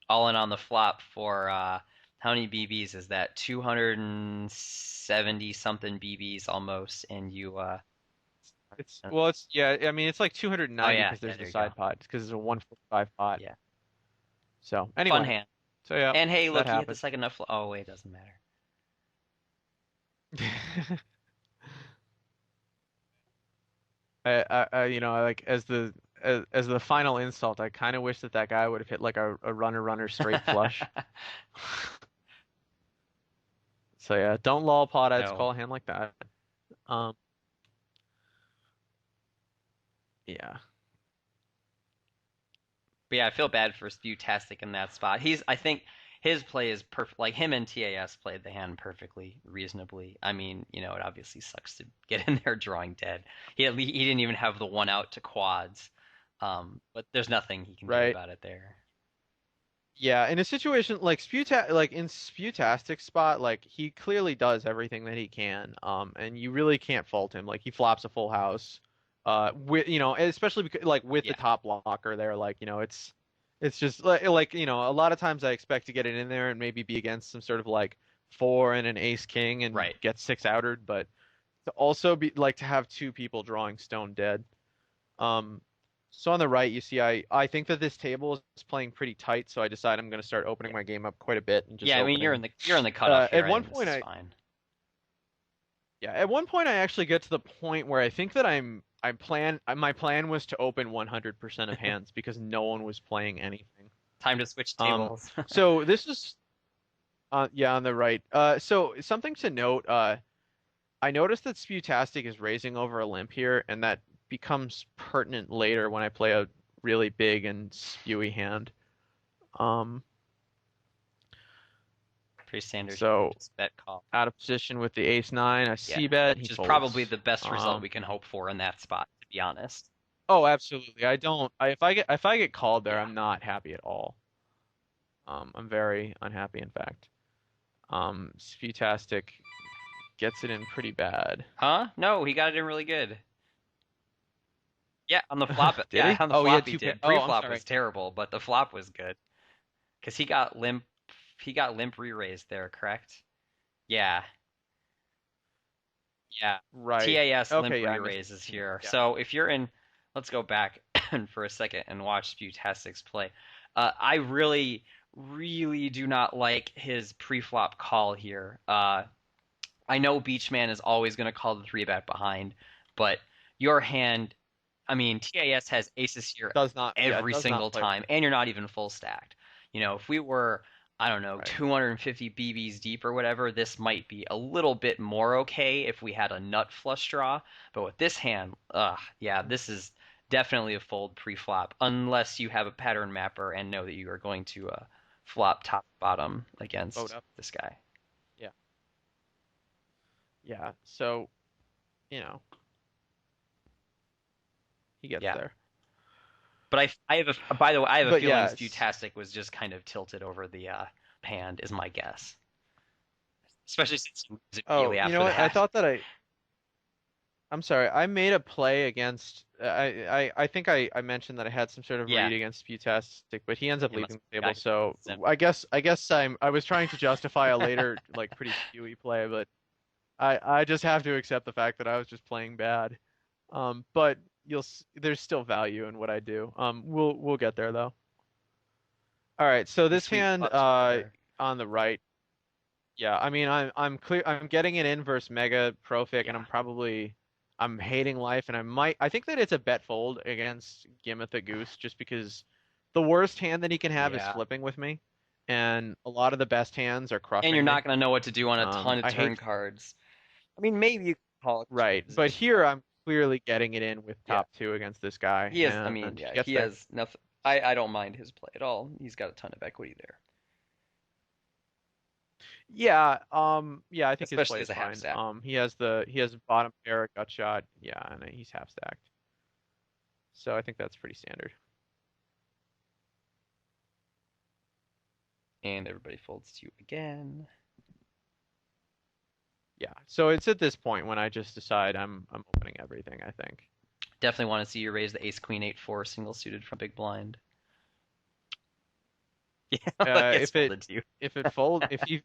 all in on the flop for how many BBs is that? 270 something BBs almost, and you it's yeah, I mean it's like oh 290 yeah, because yeah, there's the there you go. side pot because it's a 145 pot. Yeah, So fun anyway, hand. so yeah, And hey, that look, he hit the happened. second enough. Oh wait, it doesn't matter. Like as the final insult, I kind of wish that that guy would have hit like a runner straight flush. So yeah, don't lol pot outs, No. call a hand like that. Um, yeah, But yeah, I feel bad for Sputastic in that spot. I think his play is perfect. Like him and TAS played the hand perfectly, reasonably. I mean, it obviously sucks to get in there drawing dead. He didn't even have the one out to quads. But there's nothing he can do right. about it there. Yeah, in a situation like like in Sputastic's spot, like he clearly does everything that he can. And you really can't fault him. Like he flops a full house. With especially because like with the Yeah, top blocker there, like it's just a lot of times I expect to get it in there and maybe be against some sort of like four and an ace king and right. get six outered, but to also be like to have two people drawing stone dead. Um, so on the right, you see, I think that this table is playing pretty tight, so I decide I'm going to start opening Yeah. my game up quite a bit and just Yeah, I mean opening. you're in the cutoff here. At I one think this point, is fine. at one point, I actually get to the point where I think that my plan was to open 100% of hands because no one was playing anything. Time to switch Um, tables. so this is, yeah, on the right. So something to note, I noticed that Sputastic is raising over a limp here, and that becomes pertinent later when I play a really big and spewy hand. Um, Pretty standard here. so Just bet call. out of position with the ace nine, I Yeah, C bet, he which is probably folds. the best result we can hope for in that spot, to be honest. Oh, absolutely. I don't. If I get called there, Yeah. I'm not happy at all. I'm very unhappy, in fact. Sputastic gets it in pretty bad. Huh? No, he got it in really good. Yeah, on the flop. Did Yeah, he? on the Oh, he had flop he two pair. did. Oh, I'm Pre-flop sorry. was terrible, but the flop was good because he got limp. He got limp re-raised there, correct? Yeah, yeah. Right. TAS limp Okay, yeah, I missed. re-raises Yeah. here. Yeah. So if you're in, let's go back for a second and watch Sputastic's play. I really, really do not like his pre-flop call here. I know Beachman is always going to call the three bet behind, but your hand, I mean, TAS has aces here Does not. Yeah, it every does not single play time, well. and you're not even full stacked. If we were, I don't know, Right. 250 BBs deep or whatever, this might be a little bit more okay if we had a nut flush draw. But with this hand, yeah, this is definitely a fold pre-flop, unless you have a pattern mapper and know that you are going to flop top bottom Vote against up. this guy. Yeah. Yeah. So, you know, he gets Yeah. there. But I have by the way, I have a But feeling yeah, Sputastic was just kind of tilted over the hand, is my guess. Especially since he loses oh, immediately you know after what? I that. thought that I'm sorry. I made a play against. I think I mentioned that I had some sort of Yeah, read against Putastic, but he ends up it must leaving be the the guy table. So who I guess I was trying to justify a later like pretty skewy play, but I just have to accept the fact that I was just playing bad. But there's still value in what I do. We'll get there though. All right. So the this sweet hand pups order. on the right. Yeah, I mean I'm clear I'm getting it in versus Mega Profig and Yeah, I'm hating life and I think that it's a bet fold against Gimmet the Goose just because the worst hand that he can have is yeah. flipping with me and a lot of the best hands are And you're crushing me. not gonna know what to do on a ton of I turn hate cards. I mean, maybe you could call right, it. but here I'm clearly getting it in with Yeah, top two against this guy he has. I mean, and he yeah, gets he there. has nothing. I don't mind his play at all. He's got a ton of equity there, Yeah, yeah, I think his especially play as is a half fine. stack. He has bottom pair gut shot, yeah, and he's half stacked. So I think that's pretty standard. And everybody folds to you again. Yeah. So it's at this point when I just decide I'm opening everything, I think. Definitely want to see you raise the ace queen 8-4 single suited from big blind. Yeah, it's If it folded to you. if it fold if he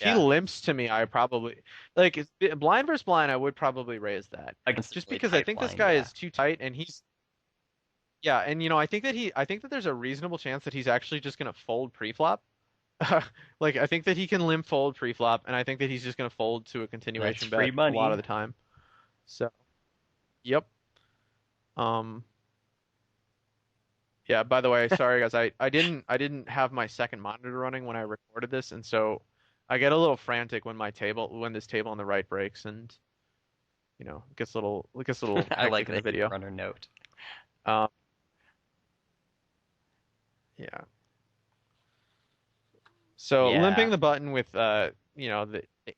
Yeah, limps to me, I probably like blind versus blind. I would probably raise that against just really because I tight think this blind. guy Yeah, is too tight and he's yeah, and I think that there's a reasonable chance that he's actually just gonna fold pre-flop. Like I think that he can limp fold pre-flop, and I think that he's just gonna fold to a that's continuation free bet a lot of money. the time. So, yep. Um, yeah, by the way, sorry guys, I didn't have my second monitor running when I recorded this, and so I get a little frantic when this table on the right breaks and it gets a little I hectic like in the that you video. runner note. Um, yeah. So limping Yeah, the button with the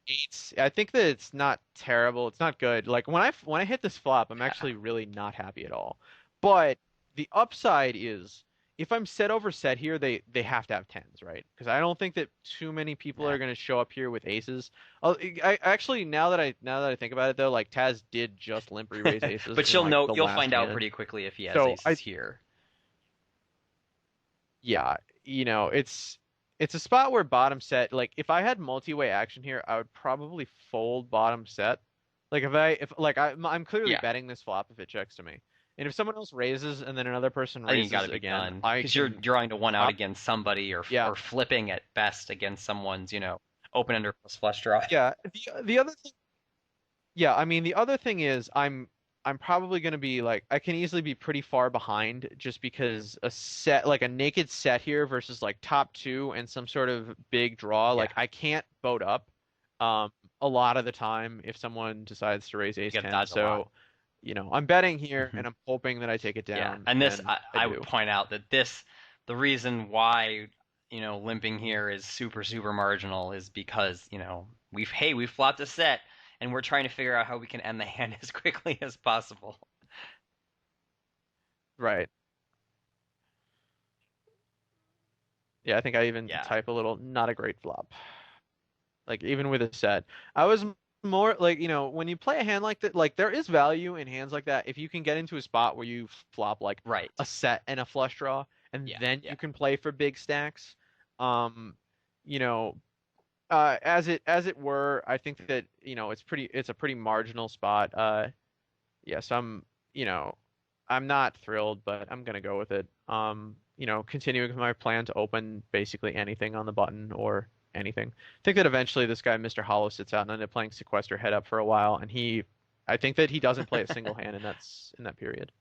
eights, I think that it's not terrible. It's not good. Like when I hit this flop, I'm yeah, actually really not happy at all. But the upside is if I'm set over set here, they have to have tens, right? Because I don't think that too many people yeah. are going to show up here with aces. I actually now that I think about it though, like Taz did just limp re-raise aces But in like the you'll last find out hand. pretty quickly if he has So aces here. yeah, it's a spot where bottom set, like if I had multi-way action here, I would probably fold bottom set. Like if like I'm clearly Yeah, betting this flop if it checks to me. And if someone else raises and then another person I think you got raises to be again, done I because you're can drawing to one out pop. against somebody Yeah. or flipping at best against someone's open ender plus flush draw. Yeah. The other thing Yeah, I mean the other thing is I'm probably going to be like I can easily be pretty far behind just because a set like a naked set here versus like top two and some sort of big draw Yeah, like I can't boat up um a lot of the time if someone decides to raise you ace got to 10. dodge a lot. So, I'm betting here Hmm. and I'm hoping that I take it Yeah, down and this and I I would do. point out that the reason why limping here is super marginal is because we've flopped a set and we're trying to figure out how we can end the hand as quickly as possible. Right. Yeah, I think I even Yeah, type a little not a great flop. Like even with a set. I was more like, when you play a hand like that, like there is value in hands like that if you can get into a spot where you flop like right. a set and a flush draw, and Yeah, then yeah. you can play for big stacks. Um, you know, as it were, I think that, it's a pretty marginal spot. Yes, I'm not thrilled, but I'm gonna go with it. Continuing with my plan to open basically anything on the button or anything. I think that eventually this guy, Mr. Hollow, sits out and ended up playing Sequester head up for a while, and I think that he doesn't play a single hand in that period,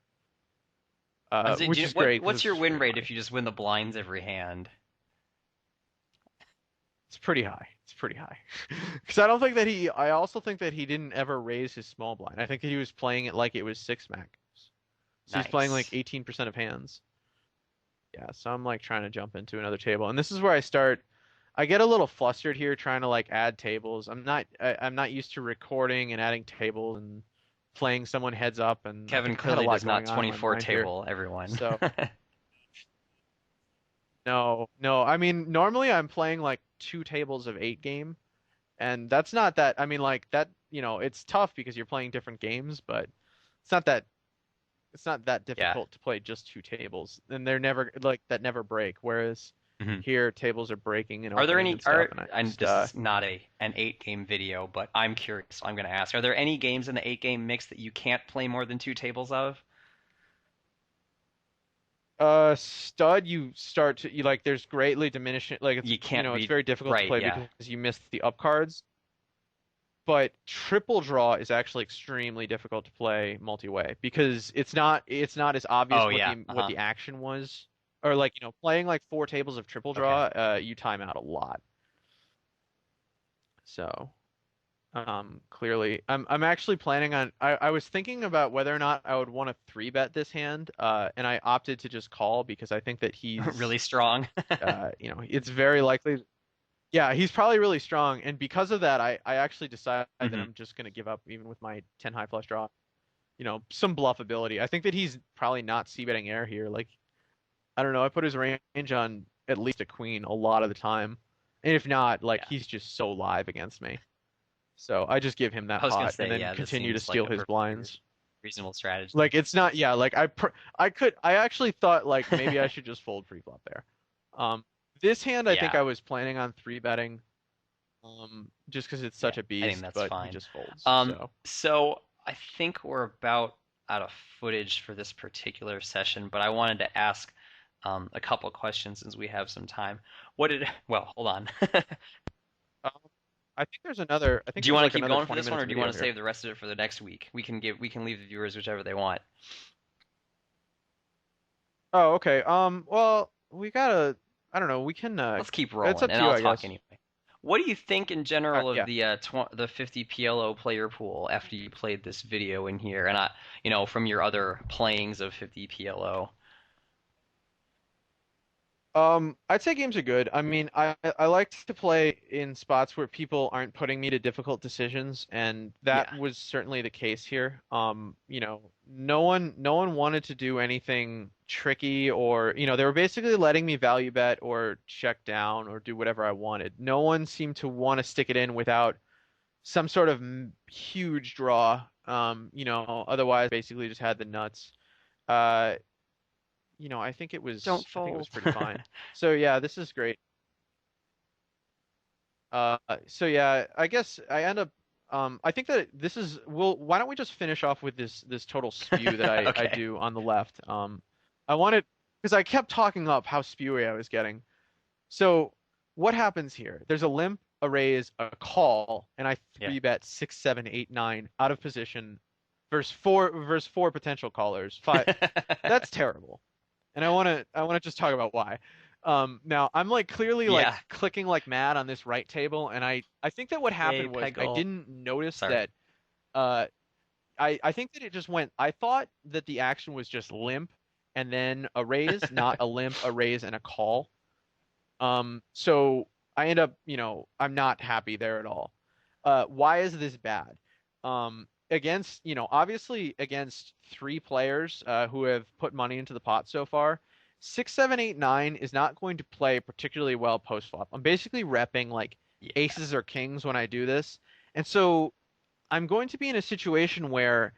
which is great because What's it's your just win free rate if money. you just win the blinds every hand? It's pretty high. It's pretty high. Because I don't think that I also think that he didn't ever raise his small blind. I think that he was playing it like it was six max. So he's playing like Nice. 18% of hands. Yeah, so I'm like trying to jump into another table, and this is where I start. I get a little flustered here trying to like add tables. I'm not used to recording and adding tables and playing someone heads up, and I Kevin just had a clearly lot does not going on in my 24 mind here. table everyone. So no, no. I mean, normally I'm playing like two tables of eight game, and that's not that. I mean, like that. It's tough because you're playing different games, but it's not that it's not that Yeah. difficult to play just two tables, and they're never like that never break. Whereas Mhm. here, tables are breaking and Are there opening any and stuff, are and I and just this is not an 8 game video, but I'm curious, so I'm going to ask. Are there any games in the 8 game mix that you can't play more than two tables of? stud you start to you like there's greatly diminishing like You can't it's read very difficult to right, play yeah. because you miss the up cards. But triple draw is actually extremely difficult to play multi-way because it's not as obvious Oh what yeah. what Uh-huh. the action was, or like playing like four tables of triple Okay. draw, you time out a lot. So clearly I'm actually planning on I was thinking about whether or not I would want to three bet this hand, and I opted to just call because I think that he's Really strong. it's very likely. Yeah, he's probably really strong, and because of that, I actually decided that Hmm. I'm just gonna give up even with my 10 high flush draw. some bluff ability. I think that he's probably not c-betting air here. Like, I don't know. I put his range on at least a queen a lot of the time. And if not, like, Yeah. he's just so live against me. So I just give him that I was gonna pot and say, then yeah, this continue to seems like steal a his perfectly blinds. reasonable strategy. Like, it's not, yeah, like I actually thought like maybe I should just fold pre-flop there. Um, this hand I think Yeah, I was planning on three betting, just because it's yeah, such a I think beast, that's but he fine. just folds. Um, So, so I think we're about out of footage for this particular session, but I wanted to ask a couple questions since we have some time. Well, hold on. um, I think there's another. I think Do you there's want like to keep another going for 20 this one, minutes or of do you want video to here. save the rest of it for the next week? We can leave the viewers whichever they want. Oh, okay. Well, we gotta. I don't know. We can. Let's keep It's rolling, up and to you, I'll I talk guess. anyway. What do you think in general of Yeah. the 50 PLO player pool after you played this video in here, and from your other playings of 50 PLO? I'd say games are good. I mean, I like to play in spots where people aren't putting me to difficult decisions, and that Yeah, was certainly the case here. No one wanted to do anything tricky or, they were basically letting me value bet or check down or do whatever I wanted. No one seemed to want to stick it in without some sort of huge draw. Otherwise basically just had the nuts. Uh, I think don't I think it was fold. pretty fine. So yeah, this is great. So yeah, I guess I end up I think that this is well, why don't we just finish off with this total spew that I Okay. do on the left. I wanted because I kept talking up how spewy I was getting. So what happens here? There's a limp, a raise, a call, and I Yeah. three bet 6, 7, 8, 9 out of position versus four potential callers. Five. That's terrible. And I want to just talk about why. Now I'm like clearly like Yeah. clicking like mad on this right table, and I think that what Yay, happened was I Peggle. didn't notice Sorry. that uh I think that it just went. I thought that the action was just limp and then a raise, not a limp, a raise, and a call. So I end up, I'm not happy there at all. Why is this bad? Against, obviously against three players who have put money into the pot so far, 6, 7, 8, 9 is not going to play particularly well post flop. I'm basically repping like Yeah. aces or kings when I do this. And so I'm going to be in a situation where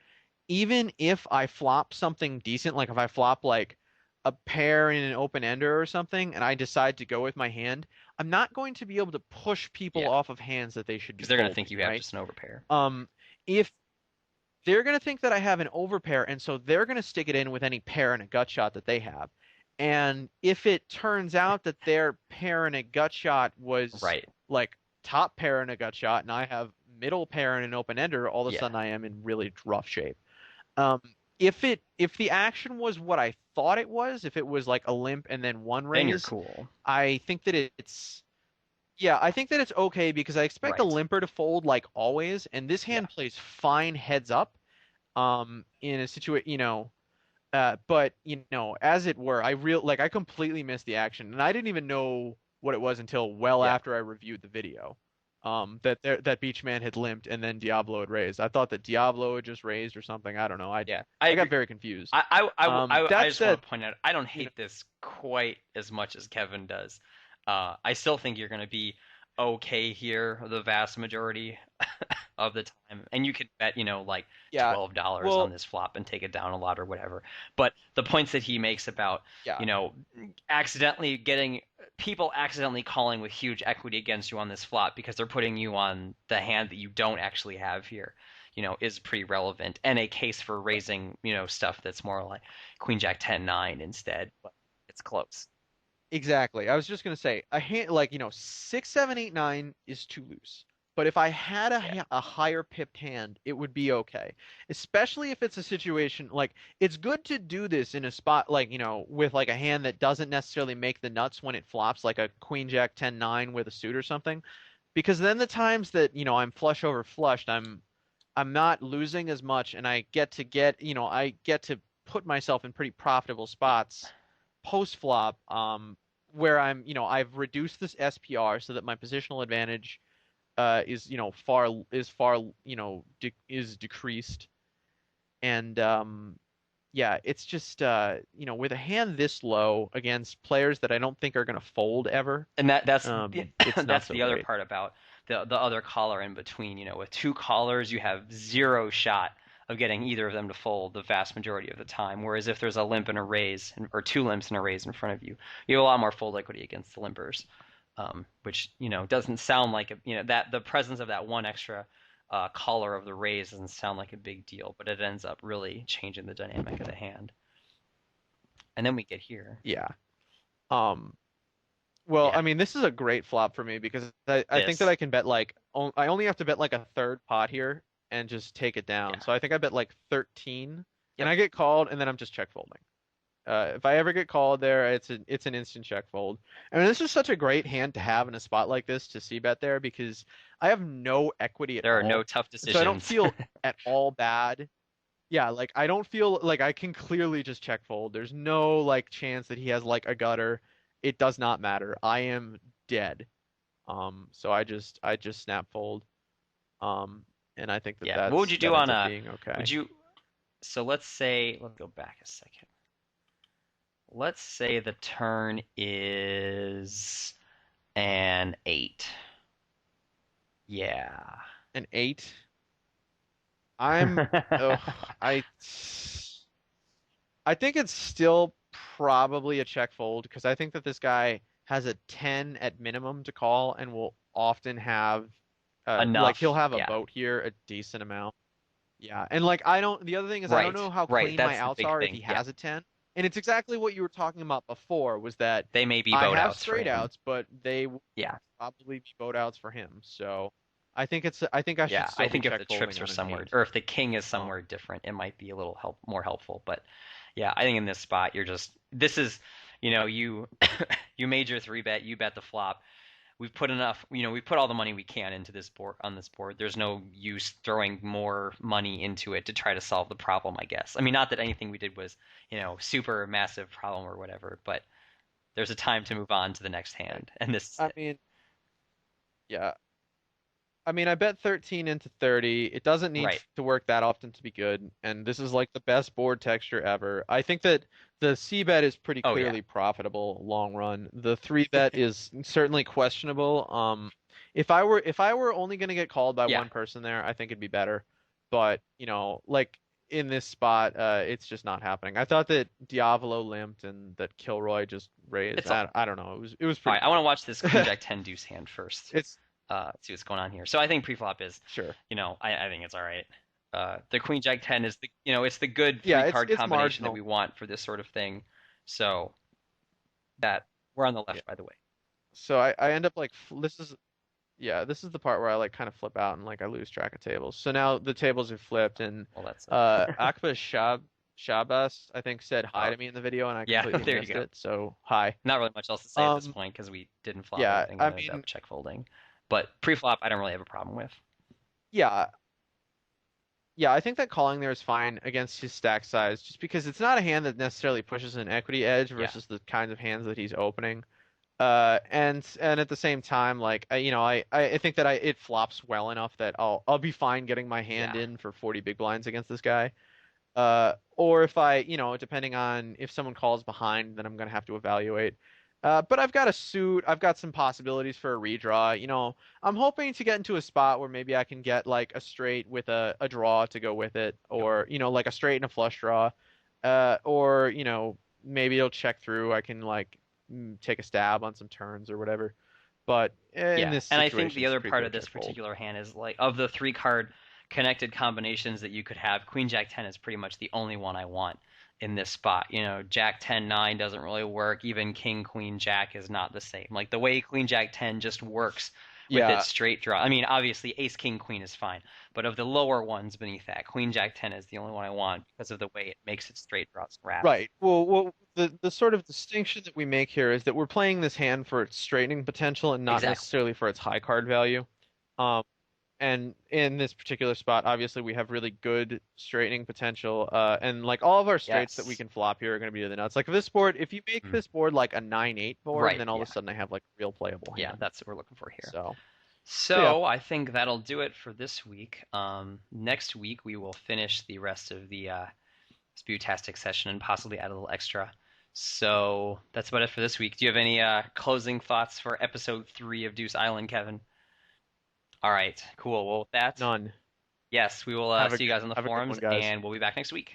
even if I flop something decent, like if I flop like a pair in an open ender or something, and I decide to go with my hand, I'm not going to be able to push people Yeah. off of hands that they should be Because they're gonna think folding, you have right? just an overpair. Um, if they're going to think that I have an overpair, and so they're going to stick it in with any pair and a gut shot that they have. And if it turns out that their pair and a gut shot was Right. like top pair and a gut shot, and I have middle pair and an open ender, all of a Yeah. sudden I am in really rough shape. Um, if the action was what I thought it was, if it was like a limp and then one Then you're raise, cool. I think that it's yeah, I think that it's okay because I expect a Right. limper to fold like always, and this Yeah. hand plays fine heads up. In a situation, but as it were, I completely missed the action, and I didn't even know what it was until well Yeah. after I reviewed the video. That Beachman had limped and then Diablo had raised. I thought that Diablo had just raised or something. I don't know. I Yeah. I I got agree. very confused. I That just want said, to point out I don't you know, hate this quite as much as Kevin does. I still think you're gonna be okay here the vast majority of the time, and you could bet like yeah, $12 on well, this flop and take it down a lot or whatever. But the points that he makes about yeah, you know accidentally getting people accidentally calling with huge equity against you on this flop because they're putting you on the hand that you don't actually have here, is pretty relevant and a case for raising, stuff that's more like Queen Jack 10-9 instead, but it's close. exactly. I was just gonna say a hand like 6, 7, 8, 9 is too loose. But if I had Yeah. a higher pipped hand, it would be okay. Especially if it's a situation like it's good to do this in a spot like with like a hand that doesn't necessarily make the nuts when it flops, like a Queen Jack 10-9 with a suit or something. Because then the times that I'm flush over flushed, I'm not losing as much, and I get to put myself in pretty profitable spots post flop, where I've reduced this SPR so that my positional advantage is far is decreased, And yeah, it's just with a hand this low against players that I don't think are gonna fold ever, And that's it's not that's so the other great. part about the other caller in between. With two callers, you have zero shot of getting either of them to fold the vast majority of the time. Whereas if there's a limp and a raise, or two limps and a raise in front of you, you have a lot more fold equity against the limpers, which doesn't sound like that the presence of that one extra caller of the raise doesn't sound like a big deal, but it ends up really changing the dynamic of the hand. And then we get here. Yeah. Um, well, Yeah, I mean, this is a great flop for me because I think that this. I can bet like I only have to bet like a third pot here and just take it down. Yeah. So I think I bet like 13 and Yep. I get called and then I'm just check folding. If I ever get called there, it's an instant check fold. I mean, this is such a great hand to have in a spot like this to see bet there because I have no equity at There are no all. tough So I don't decisions. feel at all bad. Yeah, like I don't feel like I can clearly just check fold. There's no like chance that he has like a gutter. It does not matter. I am dead. So I just snap fold. Um, and I think that Yeah. What would you that do ends on up a? being okay. Would you? So let's go back a second. Let's say the turn is an 8. Yeah. An eight. I'm oh I I think it's still probably a check fold because I think that this guy has a 10 at minimum to call and will often have like he'll Enough. have a Yeah. boat here a decent amount. Yeah. And like I don't the other thing is I don't Right. know how Right. clean my That's the outs big are if thing. he Yeah. has a 10. And it's exactly what you were talking about before was that They may be I boat have outs for straight him. outs, but they will Yeah. probably be boat outs for him. So I think I should Yeah. I still be think if check the folding trips are on an somewhere, eight. or if the king is Um, somewhere different, it might be a little more helpful. But yeah, I think in this spot, this is, you, you made your three bet, you bet the flop. We've put enough, we've put all the money we can into this board on this board. There's no use throwing more money into it to try to solve the problem, I guess. I mean, not that anything we did was, super massive problem or whatever, but there's a time to move on to the next right. hand, and this is I it. mean, yeah. I mean, I bet 13 into 30. It doesn't need Right. to work that often to be good, and this is like the best board texture ever. I think that the C bet is pretty Oh yeah. clearly profitable long run. The 3 bet is certainly questionable. If I were only going to get called by Yeah. one person there, I think it'd be better. But, like in this spot, it's just not happening. I thought that Diavolo limped and that Kilroy just raised. It's all I don't know. It was right. pretty I want to bad. watch this Queen Jack 10 deuce hand first. It's See what's going on here. So I think preflop is, sure. I think it's all right. The Queen Jack 10 is it's the good Yeah, three it's card it's combination that marginal. we want for this sort of thing. So that we're on the Yeah. left, by the way. So I end up like this is yeah, this is the part where I like kind of flip out and like I lose track of tables. So now the tables are flipped and Well, that's Akba Shabas I think said hi oh to me in the video and I yeah, completely there you missed go. it. So hi. Not really much else to say at this Um point because we didn't flop yeah, anything I and ended mean up check folding. But pre-flop, I don't really have a problem with. yeah, yeah, I think that calling there is fine against his stack size just because it's not a hand that necessarily pushes an equity edge Yeah, versus the kinds of hands that he's opening. And at the same time, like I think that it flops well enough that I'll be fine getting my hand yeah, in for 40 big blinds against this guy. Or if depending on if someone calls behind, then I'm gonna have to evaluate. But I've got a suit. I've got some possibilities for a redraw. I'm hoping to get into a spot where maybe I can get like a straight with a draw to go with it, yep, or like a straight and a flush draw. Or maybe it'll check through. I can like take a stab on some turns or whatever. But in yeah. this And I think situation, the it's other pretty part clear of this check fold. particular hand is like of the three card connected combinations that you could have, Queen Jack 10 is pretty much the only one I want in this spot. Jack 10 9 doesn't really work. Even King Queen Jack is not the same. Like the way Queen Jack 10 just works with Yeah, its straight draw. I mean, obviously Ace King Queen is fine, but of the lower ones beneath that, Queen Jack 10 is the only one I want because of the way it makes its straight draws rapid. right. Well, the sort of distinction that we make here is that we're playing this hand for its straightening potential and not Exactly. necessarily for its high card value. Um, and in this particular spot, obviously we have really good straightening potential. And like all of our straights that we Yes. can flop here are going to be to the nuts. Like this board, if you make Mm. this board like a 9-8 board, Right. then all of Yeah. a sudden I have like a real playable Yeah. hand. That's what we're looking for here. So. So yeah, So I think that'll do it for this week. Next week we will finish the rest of the Sputastic session and possibly add a little extra. So that's about it for this week. Do you have any closing thoughts for episode 3 of Deuce Island, Kevin? All right, cool. Well, with that, none. yes, we will see you guys on the Have a good forums, one, guys. and we'll be back next week.